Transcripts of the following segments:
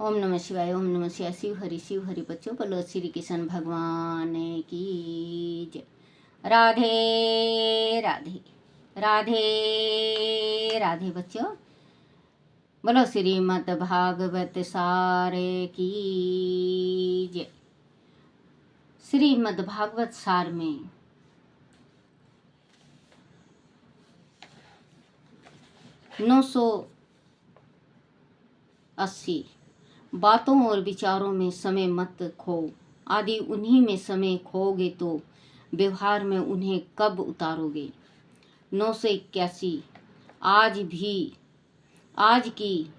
ओम नमः शिवाय। ओम नमः शिवाय। शिव हरि बच्चों, बोलो श्री कृष्ण भगवान की जय। राधे राधे राधे राधे बच्चों, बोलो श्रीमद् भागवत सार की जय। श्रीमद् भागवत सार में 980 बातों और विचारों में समय मत खो, आदि उन्हीं में समय खोगे तो व्यवहार में उन्हें कब उतारोगे। 981 आज की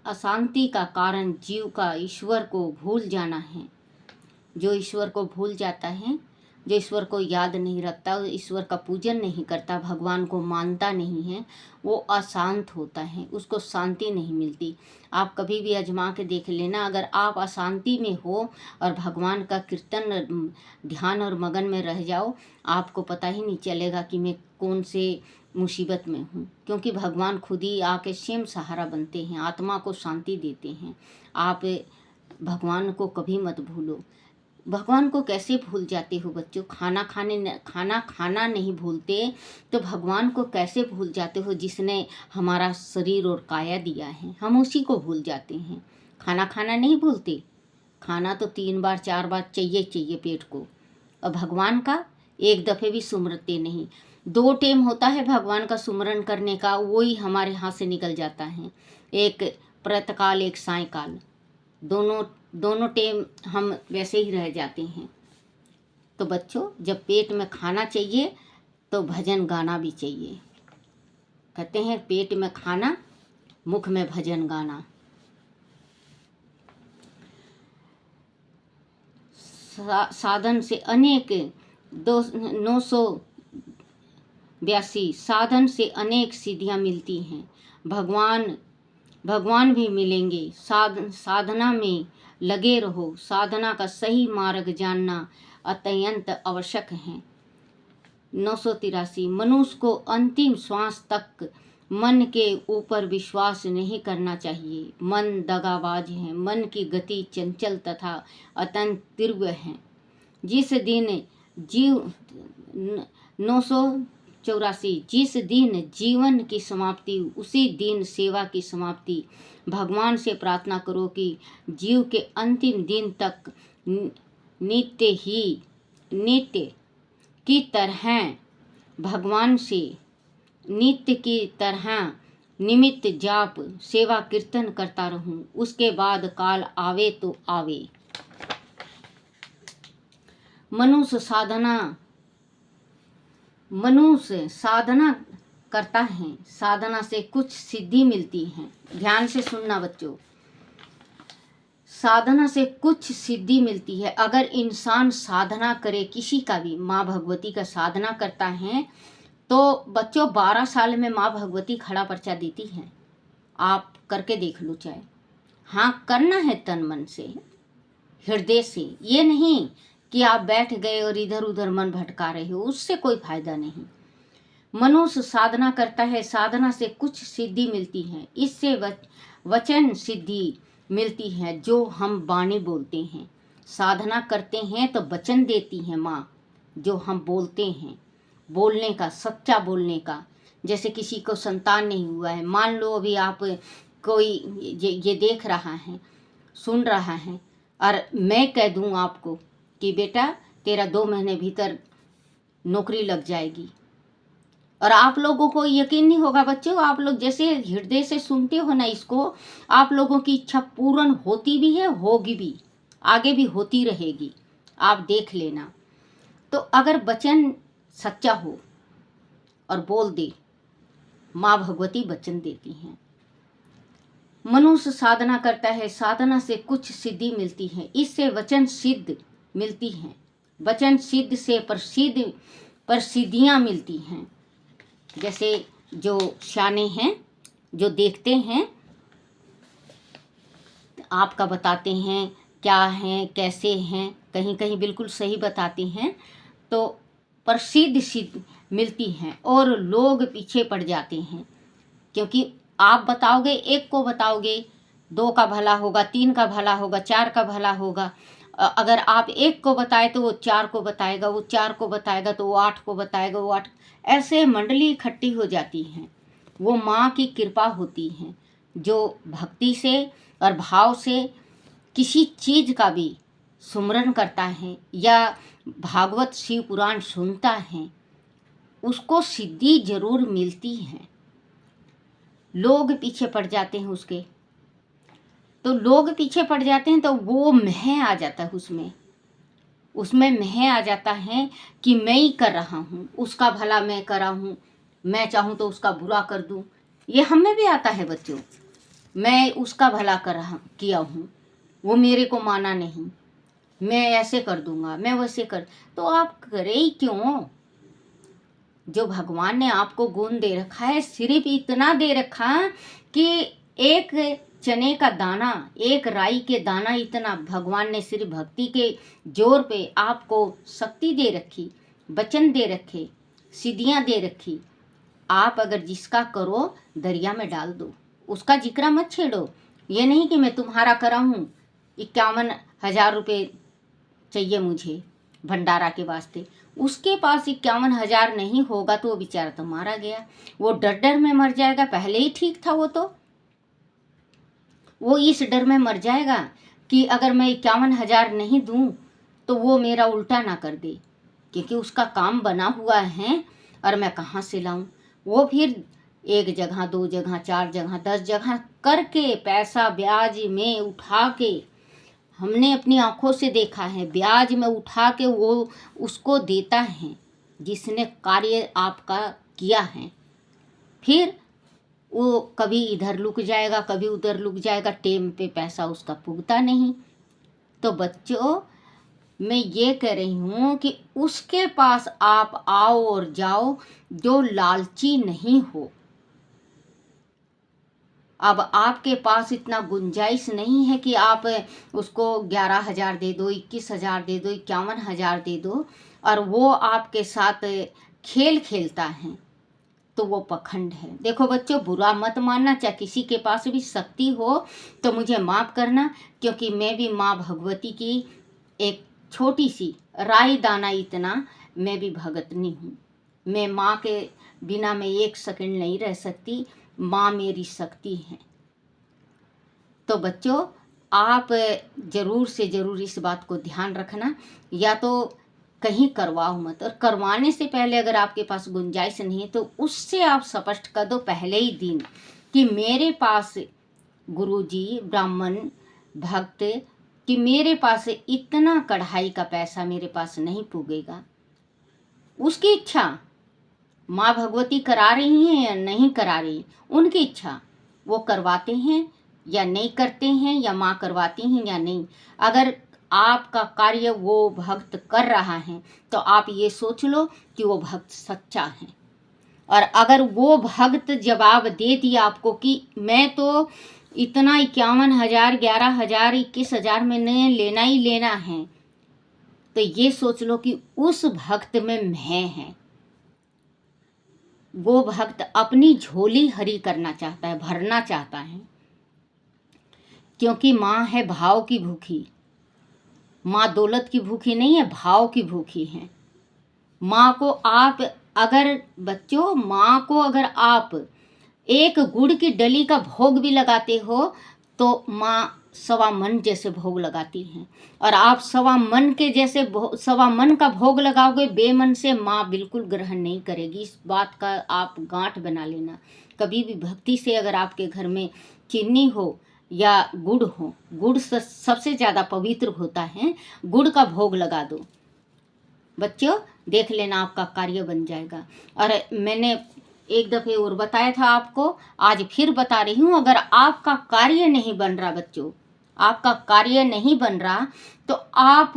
अशांति का कारण जीव का ईश्वर को भूल जाना है। जो ईश्वर को भूल जाता है, जो ईश्वर को याद नहीं रखता, ईश्वर का पूजन नहीं करता, भगवान को मानता नहीं है, वो अशांत होता है, उसको शांति नहीं मिलती। आप कभी भी आजमा के देख लेना, अगर आप अशांति में हो और भगवान का कीर्तन ध्यान और मगन में रह जाओ, आपको पता ही नहीं चलेगा कि मैं कौन से मुसीबत में हूँ, क्योंकि भगवान खुद ही आके स्वयं सहारा बनते हैं, आत्मा को शांति देते हैं। आप भगवान को कभी मत भूलो। भगवान को कैसे भूल जाते हो बच्चों? खाना खाना नहीं भूलते तो भगवान को कैसे भूल जाते हो, जिसने हमारा शरीर और काया दिया है? हम उसी को भूल जाते हैं। खाना नहीं भूलते, खाना तो 3 बार 4 बार चाहिए पेट को। और भगवान का एक दफ़े भी सुमरते नहीं। 2 टाइम होता है भगवान का सुमरन करने का, वही हमारे हाथ से निकल जाता है। एक प्रातःकाल, एक सायंकाल, दोनों टाइम हम वैसे ही रह जाते हैं। तो बच्चों, जब पेट में खाना चाहिए तो भजन गाना भी चाहिए। कहते हैं पेट में खाना, मुख में भजन गाना। साधन से अनेक 982 साधन से अनेक सिद्धियां मिलती हैं। भगवान भी मिलेंगे। साधना में लगे रहो। साधना का सही मार्ग जानना अत्यंत आवश्यक है। 983 मनुष्य को अंतिम श्वास तक मन के ऊपर विश्वास नहीं करना चाहिए। मन दगाबाज है। मन की गति चंचल तथा अत्यंत तीव्र है। जिस दिन 984 जिस दिन जीवन की समाप्ति, उसी दिन सेवा की समाप्ति। भगवान से प्रार्थना करो कि जीव के अंतिम दिन तक नित्य की तरह भगवान से नित्य की तरह निमित्त जाप सेवा कीर्तन करता रहूं। उसके बाद काल आवे तो आवे। मनुष्य साधना करता है, साधना से कुछ सिद्धि मिलती है। ध्यान से सुनना बच्चों, साधना से कुछ सिद्धि मिलती है। अगर इंसान साधना करे, किसी का भी, माँ भगवती का साधना करता है तो बच्चों 12 साल में माँ भगवती खड़ा पर्चा देती है। आप करके देख लो चाहे। हाँ, करना है तन मन से, हृदय से। ये नहीं कि आप बैठ गए और इधर उधर मन भटका रहे हो, उससे कोई फायदा नहीं। मनुष्य साधना करता है, साधना से कुछ सिद्धि मिलती है। इससे वचन सिद्धि मिलती है, जो हम वाणी बोलते हैं। साधना करते हैं तो वचन देती है माँ, जो हम बोलते हैं, बोलने का, सच्चा बोलने का। जैसे किसी को संतान नहीं हुआ है, मान लो अभी आप कोई ये देख रहा है, सुन रहा है, और मैं कह दूं आपको कि बेटा तेरा 2 महीने भीतर नौकरी लग जाएगी, और आप लोगों को यकीन नहीं होगा बच्चों। आप लोग जैसे हृदय से सुनते हो ना इसको, आप लोगों की इच्छा पूर्ण होती भी है, होगी भी, आगे भी होती रहेगी। आप देख लेना। तो अगर वचन सच्चा हो और बोल दे, माँ भगवती वचन देती हैं। मनुष्य साधना करता है, साधना से कुछ सिद्धि मिलती है। इससे वचन सिद्ध मिलती है। वचन सिद्ध से प्रसिद्धियाँ मिलती हैं। जैसे जो शाने हैं, जो देखते हैं, आपका बताते हैं क्या हैं, कैसे हैं, कहीं कहीं बिल्कुल सही बताते हैं, तो प्रसिद्ध मिलती हैं और लोग पीछे पड़ जाते हैं। क्योंकि आप बताओगे, एक को बताओगे 2 का भला होगा, 3 का भला होगा, 4 का भला होगा। अगर आप 1 को बताए तो वो 4 को बताएगा, वो 4 को बताएगा तो वो 8 को बताएगा, वो 8। ऐसे मंडली इकट्ठी हो जाती हैं। वो माँ की कृपा होती है, जो भक्ति से और भाव से किसी चीज़ का भी सुमरन करता है या भागवत शिव पुराण सुनता है, उसको सिद्धि जरूर मिलती है। लोग पीछे पड़ जाते हैं उसके, तो लोग पीछे पड़ जाते हैं तो वो मैं आ जाता है उसमें मैं आ जाता है कि मैं ही कर रहा हूँ, उसका भला मैं कर रहा हूँ, मैं चाहूँ तो उसका बुरा कर दूँ। ये हमें भी आता है बच्चों, मैं उसका भला किया हूँ, वो मेरे को माना नहीं, मैं ऐसे कर दूंगा, मैं वैसे कर। तो आप करे ही क्यों? जो भगवान ने आपको गुण दे रखा है, सिर्फ इतना दे रखा कि एक चने का दाना, एक राई के दाना, इतना भगवान ने सिर्फ भक्ति के जोर पे आपको शक्ति दे रखी, वचन दे रखे, सिद्धियां दे रखी। आप अगर जिसका करो दरिया में डाल दो, उसका जिक्र मत छेड़ो। ये नहीं कि मैं तुम्हारा करा हूँ, 51,000 रुपये चाहिए मुझे भंडारा के वास्ते। उसके पास 51,000 नहीं होगा तो वो बेचारा तो मारा गया, वो डर डर में मर जाएगा। पहले ही ठीक था वो इस डर में मर जाएगा कि अगर मैं 51,000 नहीं दूं तो वो मेरा उल्टा ना कर दे, क्योंकि उसका काम बना हुआ है और मैं कहाँ से लाऊं। वो फिर 1 जगह, 2 जगह, 4 जगह, 10 जगह करके पैसा ब्याज में उठा के, हमने अपनी आंखों से देखा है, ब्याज में उठा के वो उसको देता है जिसने कार्य आपका किया है। फिर वो कभी इधर लुक जाएगा, कभी उधर लुक जाएगा, टेम पे पैसा उसका पुगता नहीं। तो बच्चों, मैं ये कह रही हूँ कि उसके पास आप आओ और जाओ जो लालची नहीं हो। अब आपके पास इतना गुंजाइश नहीं है कि आप उसको 11,000 दे दो, 21,000 दे दो, 51,000 दे दो और वो आपके साथ खेल खेलता है, तो वो पखंड है। देखो बच्चों, बुरा मत मानना, चाहे किसी के पास भी शक्ति हो तो मुझे माफ़ करना, क्योंकि मैं भी माँ भगवती की एक छोटी सी राई दाना इतना मैं भी भगतनी हूँ। मैं माँ के बिना मैं 1 सेकंड नहीं रह सकती, माँ मेरी शक्ति है। तो बच्चों, आप ज़रूर से ज़रूर इस बात को ध्यान रखना, या तो कहीं करवाओ मत, और करवाने से पहले अगर आपके पास गुंजाइश नहीं है तो उससे आप स्पष्ट कर दो पहले ही दिन कि मेरे पास गुरुजी, ब्राह्मण, भक्त, कि मेरे पास इतना कढ़ाई का पैसा मेरे पास नहीं पुगेगा। उसकी इच्छा, माँ भगवती करा रही हैं या नहीं करा रही, उनकी इच्छा, वो करवाते हैं या नहीं करते हैं, या माँ करवाती हैं या नहीं। अगर आपका कार्य वो भक्त कर रहा है तो आप ये सोच लो कि वो भक्त सच्चा है। और अगर वो भक्त जवाब दे दिया आपको कि मैं तो इतना 51,000, 11,000, 21,000 में लेना ही लेना है, तो ये सोच लो कि उस भक्त में मैं है। वो भक्त अपनी झोली हरी करना चाहता है, भरना चाहता है, क्योंकि माँ है भाव की भूखी। माँ दौलत की भूखी नहीं है, भाव की भूखी है। माँ को आप अगर बच्चों, माँ को अगर आप एक गुड़ की डली का भोग भी लगाते हो तो माँ 1.25 मन जैसे भोग लगाती हैं। और आप 1.25 मन के जैसे 1.25 मन का भोग लगाओगे बेमन से, माँ बिल्कुल ग्रहण नहीं करेगी। इस बात का आप गांठ बना लेना। कभी भी भक्ति से अगर आपके घर में चीनी हो या गुड़ हो, गुड़ सबसे ज़्यादा पवित्र होता है, गुड़ का भोग लगा दो बच्चों, देख लेना आपका कार्य बन जाएगा। और मैंने एक दफ़े और बताया था आपको, आज फिर बता रही हूँ, अगर आपका कार्य नहीं बन रहा बच्चों, आपका कार्य नहीं बन रहा, तो आप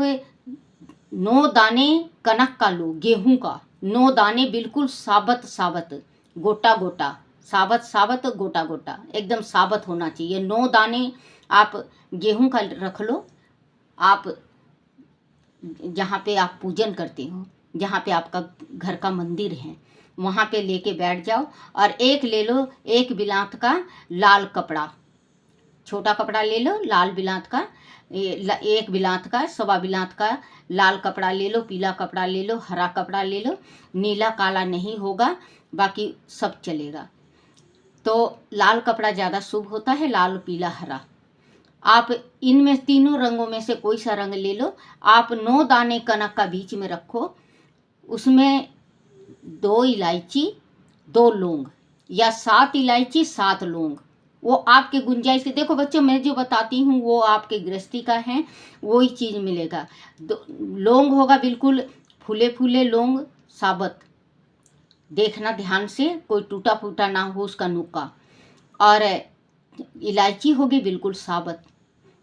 9 दाने कनक का लो, गेहूं का 9 दाने, बिल्कुल साबत साबत, गोटा गोटा, साबत साबत, गोटा गोटा, एकदम साबत होना चाहिए। 9 दाने आप गेहूं का रख लो। आप जहाँ पे आप पूजन करते हो, जहाँ पे आपका घर का मंदिर है, वहाँ पे लेके बैठ जाओ और एक ले लो, 1 बिलात का लाल कपड़ा, छोटा कपड़ा ले लो लाल बिलात का, एक बिलात का, सवा बिलात का लाल कपड़ा ले लो, पीला कपड़ा ले लो, हरा कपड़ा ले लो, नीला काला नहीं होगा, बाकी सब चलेगा। तो लाल कपड़ा ज़्यादा शुभ होता है, लाल पीला हरा। आप इनमें तीनों रंगों में से कोई सा रंग ले लो। आप 9 दाने कनक का बीच में रखो, उसमें 2 इलायची 2 लौंग या 7 इलायची 7 लौंग, वो आपके गुंजाइश के। देखो बच्चों, मैं जो बताती हूँ वो आपके गृहस्थी का है, वही चीज़ मिलेगा। लौंग होगा बिल्कुल फूले फूले लौंग, साबुत, देखना ध्यान से, कोई टूटा फूटा ना हो उसका नुक्का। और इलायची होगी बिल्कुल साबुत,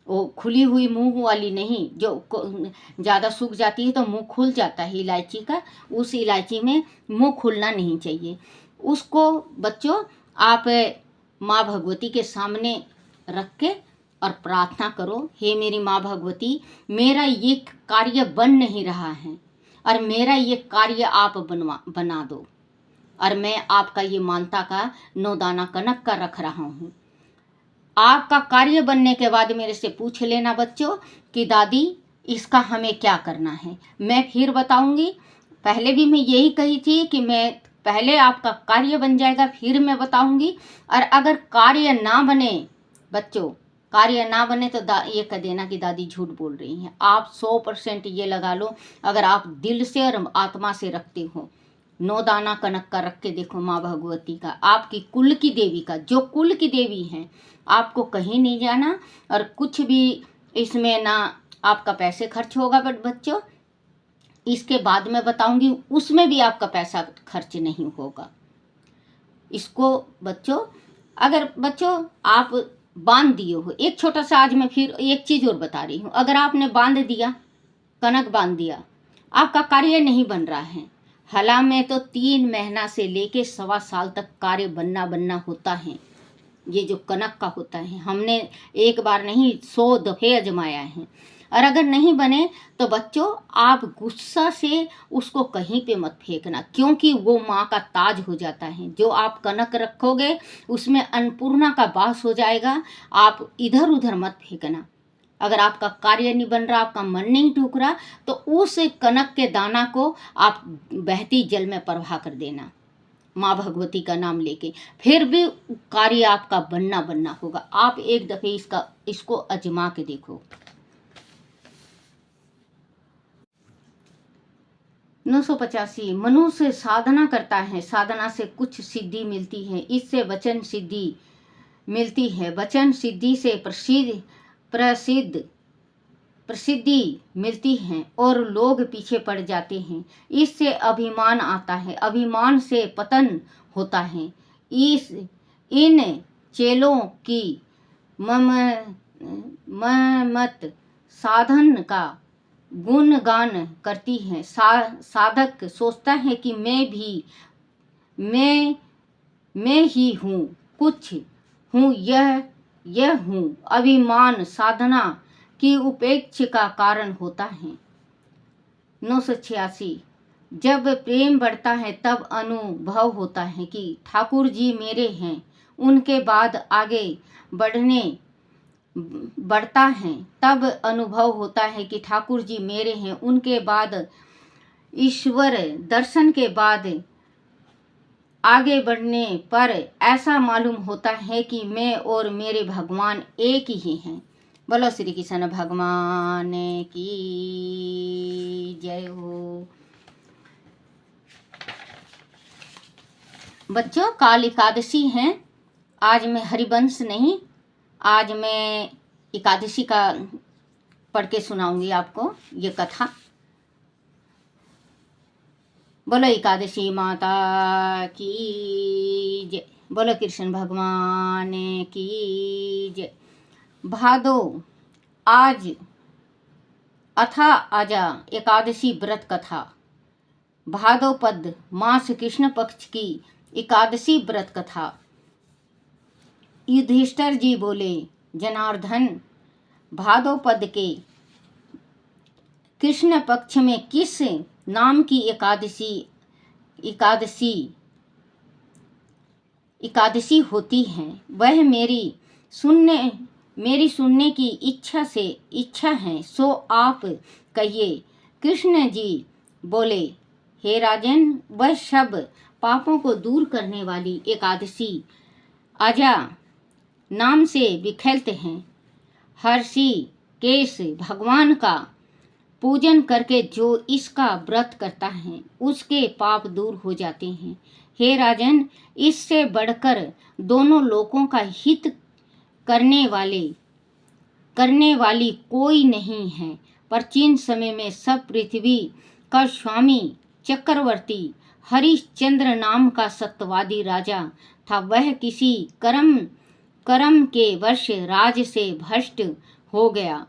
वो खुली हुई मुंह वाली नहीं, जो ज़्यादा सूख जाती है तो मुंह खुल जाता है इलायची का, उस इलायची में मुंह खुलना नहीं चाहिए। उसको बच्चों आप माँ भगवती के सामने रख के और प्रार्थना करो, हे मेरी माँ भगवती, मेरा ये कार्य बन नहीं रहा है और मेरा ये कार्य आप बना दो, और मैं आपका ये मानता का 9 दाना कनक का रख रहा हूँ। आपका कार्य बनने के बाद मेरे से पूछ लेना बच्चों कि दादी इसका हमें क्या करना है। मैं फिर बताऊंगी, पहले भी मैं यही कही थी कि मैं पहले आपका कार्य बन जाएगा फिर मैं बताऊंगी। और अगर कार्य ना बने बच्चों, कार्य ना बने तो ये कह देना कि दादी झूठ बोल रही हैं। आप 100% ये लगा लो, अगर आप दिल से और आत्मा से रखते हो, 9 दाना कनक का रख के देखो माँ भगवती का, आपकी कुल की देवी का, जो कुल की देवी हैं, आपको कहीं नहीं जाना और कुछ भी इसमें ना आपका पैसे खर्च होगा। बट बच्चों इसके बाद में बताऊंगी, उसमें भी आपका पैसा खर्च नहीं होगा। इसको बच्चों, अगर बच्चों आप बांध दिए हो, एक छोटा सा, आज मैं फिर एक चीज़ और बता रही हूँ, अगर आपने बांध दिया, कनक बांध दिया, आपका कार्य नहीं बन रहा है, हला में तो 3 महीना से लेके 1.25 साल तक कार्य बनना होता है। ये जो कनक का होता है, हमने एक बार नहीं 100 दफ़े आजमाया है। और अगर नहीं बने तो बच्चों आप गुस्सा से उसको कहीं पे मत फेंकना, क्योंकि वो माँ का ताज हो जाता है। जो आप कनक रखोगे उसमें अन्नपूर्णा का वास हो जाएगा, आप इधर उधर मत फेंकना। अगर आपका कार्य नहीं बन रहा, आपका मन नहीं टूक रहा, तो उस कनक के दाना को आप बहती जल में प्रवाह कर देना माँ भगवती का नाम लेके, फिर भी कार्य आपका बनना होगा। आप एक दफ़े इसको आजमा के देखो। 985 मनुष्य साधना करता है, साधना से कुछ सिद्धि मिलती है, इससे वचन सिद्धि मिलती है, वचन सिद्धि से प्रसिद्धि मिलती है और लोग पीछे पड़ जाते हैं। इससे अभिमान आता है, अभिमान से पतन होता है। इन चेलों की मत साधन का गुणगान करती है। साधक सोचता है कि मैं ही हूँ, कुछ हूँ, यह हूँ। अभिमान साधना की उपेक्षा का कारण होता है। 986 जब प्रेम बढ़ता है तब अनुभव होता है कि ठाकुर जी मेरे हैं, उनके बाद आगे बढ़ता है तब अनुभव होता है कि ठाकुर जी मेरे हैं, उनके बाद ईश्वर दर्शन के बाद आगे बढ़ने पर ऐसा मालूम होता है कि मैं और मेरे भगवान एक ही हैं। बोलो श्री कृष्ण भगवान की जय हो। बच्चों काल एकादशी है, आज मैं हरिवंश नहीं, आज मैं एकादशी का पढ़ के सुनाऊंगी आपको ये कथा। बोलो एकादशी माता की जय, बोलो कृष्ण भगवान की जय। भादो आज अथा आजा एकादशी व्रत कथा। भादोपद मास कृष्ण पक्ष की एकादशी व्रत कथा। युधिष्ठिर जी बोले, जनार्दन, भादोपद के कृष्ण पक्ष में किस नाम की एकादशी होती है, वह मेरी सुनने मेरी सुनने की इच्छा है, सो आप कहिए। कृष्ण जी बोले, हे राजन, वह सब पापों को दूर करने वाली एकादशी अजा नाम से विख्यात हैं। हर्षि केश भगवान का पूजन करके जो इसका व्रत करता है उसके पाप दूर हो जाते हैं। हे राजन, इससे बढ़कर दोनों लोकों का हित करने वाली कोई नहीं है। प्राचीन समय में सब पृथ्वी का स्वामी चक्रवर्ती हरिश्चंद्र नाम का सत्यवादी राजा था। वह किसी कर्म के वर्ष राज से भ्रष्ट हो गया।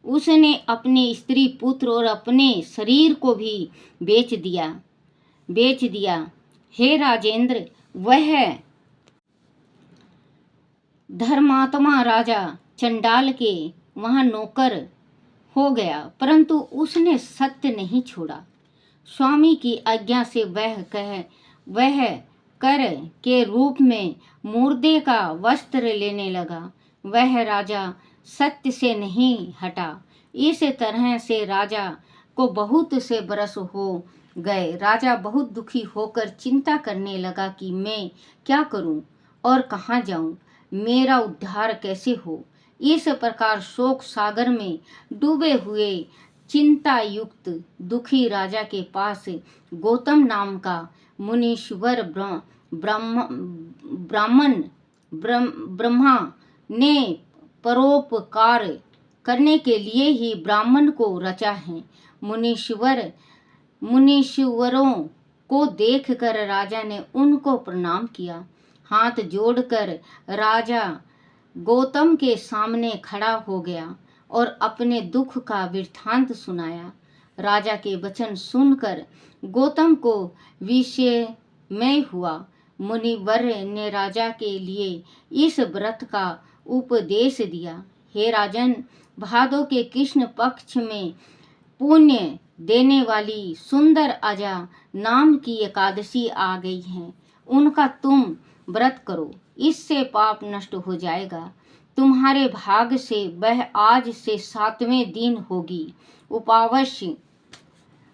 उसने अपने स्त्री पुत्र और अपने शरीर को भी बेच दिया। हे राजेंद्र, वह धर्मात्मा राजा चंडाल के वहाँ नौकर हो गया, परंतु उसने सत्य नहीं छोड़ा। स्वामी की आज्ञा से वह कर के रूप में मुर्दे का वस्त्र लेने लगा। वह राजा सत्य से नहीं हटा। इस तरह से राजा को बहुत से बरस हो गए। राजा बहुत दुखी होकर चिंता करने लगा कि मैं क्या करूं और कहाँ जाऊं, मेरा उद्धार कैसे हो। इस प्रकार शोक सागर में डूबे हुए चिंता युक्त दुखी राजा के पास गौतम नाम का मुनीश्वर ब्रह्मा ने परोपकार करने के लिए ही ब्राह्मण को रचा है। मुनीश्वरों को देखकर राजा ने उनको प्रणाम किया। हाथ जोड़कर राजा गौतम के सामने खड़ा हो गया और अपने दुख का वृत्तांत सुनाया। राजा के वचन सुनकर गौतम को विस्मय हुआ। मुनिवर ने राजा के लिए इस व्रत का उपदेश दिया। हे राजन, भादो के कृष्ण पक्ष में पुण्य देने वाली सुंदर अजा नाम की एकादशी आ गई है। उनका तुम व्रत करो, इससे पाप नष्ट हो जाएगा। तुम्हारे भाग से वह आज से 7वें दिन होगी।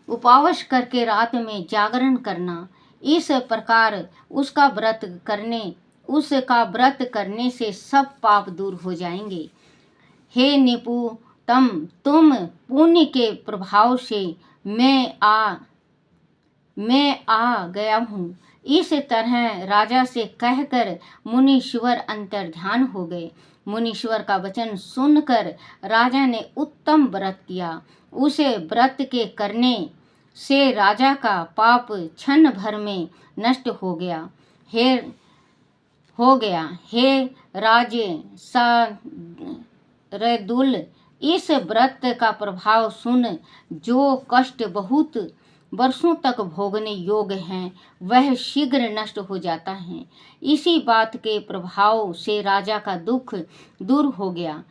उपवास करके रात में जागरण करना। इस प्रकार उसका व्रत करने से सब पाप दूर हो जाएंगे। हे निपुतम, तुम पुण्य के प्रभाव से मैं आ गया हूँ। इस तरह राजा से कहकर मुनीश्वर अंतर्ध्यान हो गए। मुनीश्वर का वचन सुनकर राजा ने उत्तम व्रत किया। उसे व्रत के करने से राजा का पाप क्षण भर में नष्ट हो गया। हे राजरदुल, इस व्रत का प्रभाव सुन जो कष्ट बहुत वर्षों तक भोगने योग्य हैं वह शीघ्र नष्ट हो जाता है। इसी बात के प्रभाव से राजा का दुख दूर हो गया,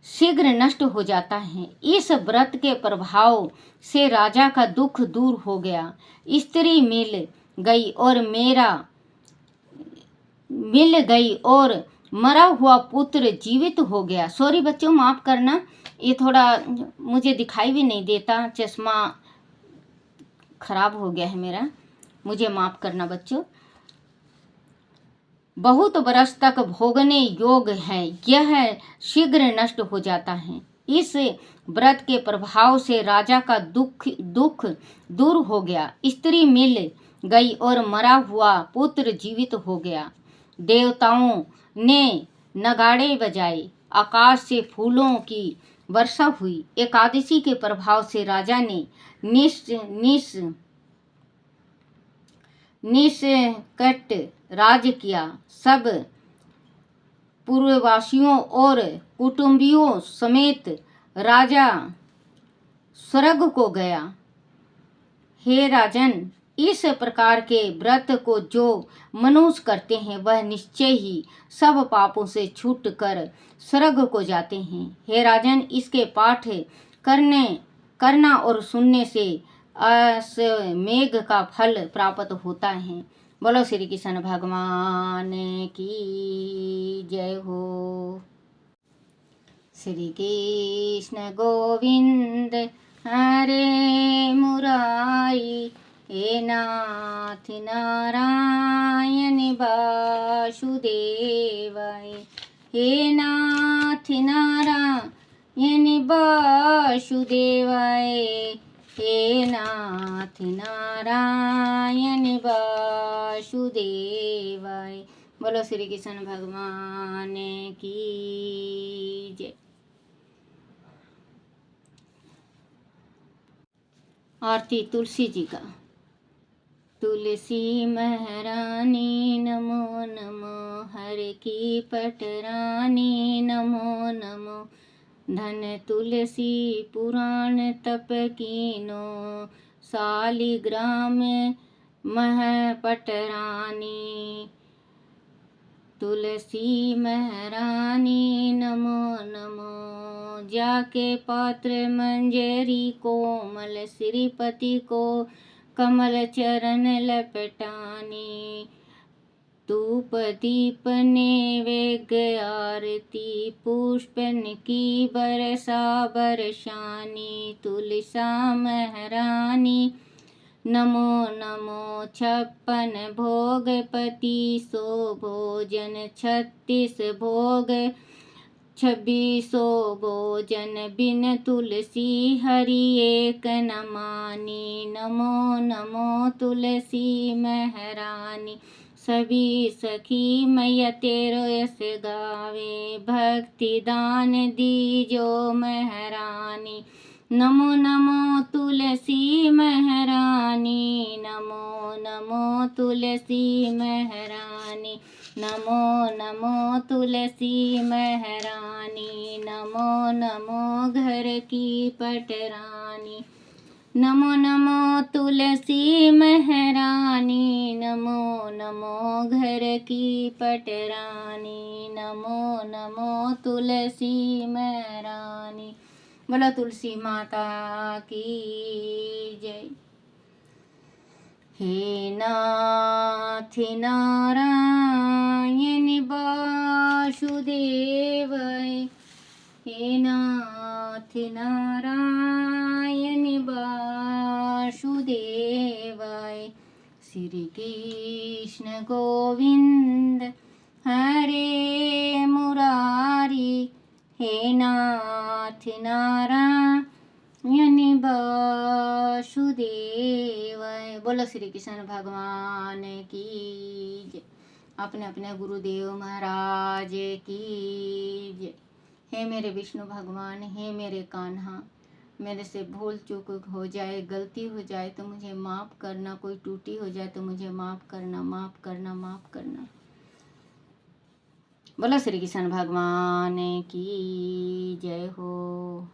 शीघ्र नष्ट हो जाता है। इस व्रत के प्रभाव से राजा का दुख दूर हो गया। स्त्री मिल गई और मरा हुआ पुत्र जीवित हो गया। सॉरी बच्चों, माफ़ करना, ये थोड़ा मुझे दिखाई भी नहीं देता, चश्मा खराब हो गया है मेरा, मुझे माफ़ करना बच्चों। बहुत बरस तक भोगने योग्य है, यह शीघ्र नष्ट हो जाता है। इस व्रत के प्रभाव से राजा का दुख दूर हो गया। स्त्री मिल गई और मरा हुआ पुत्र जीवित हो गया। देवताओं ने नगाड़े बजाए, आकाश से फूलों की वर्षा हुई। एकादशी के प्रभाव से राजा ने निष्कट राज किया। सब पूर्ववासियों और कुटुंबियों समेत राजा स्वर्ग को गया। हे राजन, इस प्रकार के व्रत को जो मनुष्य करते हैं वह निश्चय ही सब पापों से छूट कर स्वर्ग को जाते हैं। हे राजन, इसके पाठ करना और सुनने से अश्वमेघ का फल प्राप्त होता है। बोलो श्री कृष्ण भगवान की जय हो। श्री कृष्ण गोविंद हरे मुरारी, हे नाथ नारायण वासुदेवाय, हे नाथ नारायण वासुदेवाय, हे नाथ नारायण वासुदेवाय। बोलो श्री कृष्ण भगवान की जय। आरती तुलसी जी का। तुलसी महारानी नमो नमो, हर की पटरानी नमो नमो, धन तुलसी पुराण तप कीनो, शालिग्राम मह पटरानी। तुलसी महारानी नमो नमो, जाके पात्र मंजरी कोमल, श्रीपति को कमल चरण लपटानी। धूप दीप नैवेद्य आरती, पुष्पन की बरसा बरसानी। तुलसा महारानी नमो नमो, 56 भोगपति सो भोजन, 36 भोग 26 भोजन, बिन तुलसी हरि एक न मानी। नमो नमो तुलसी महारानी, सभी सखी मैया तेरो यश गावे, भक्ति दान दीजो महारानी। नमो नमो तुलसी महारानी, नमो नमो तुलसी महारानी, नमो नमो तुलसी महारानी, नमो नमो घर की पटरानी। नमो नमो तुलसी महारानी, नमो नमो घर की पटरानी, नमो नमो तुलसी महारानी। बोलो तुलसी माता की जय। हे नाथ नारायण वासुदेवाय, हे नाथ नारायण वासुदेवाय, श्री कृष्ण गोविंद हरे मुरारी, हे नाथ नारायण वासुदेवाय। बोलो श्री कृष्ण भगवान की जय। अपने अपने गुरुदेव महाराज की जय। हे मेरे विष्णु भगवान, हे मेरे कान्हा, मेरे से भूल चूक हो जाए, गलती हो जाए तो मुझे माफ़ करना, कोई टूटी हो जाए तो मुझे माफ़ करना, माफ़ करना, माफ़ करना। बोलो श्री कृष्ण भगवान की जय हो।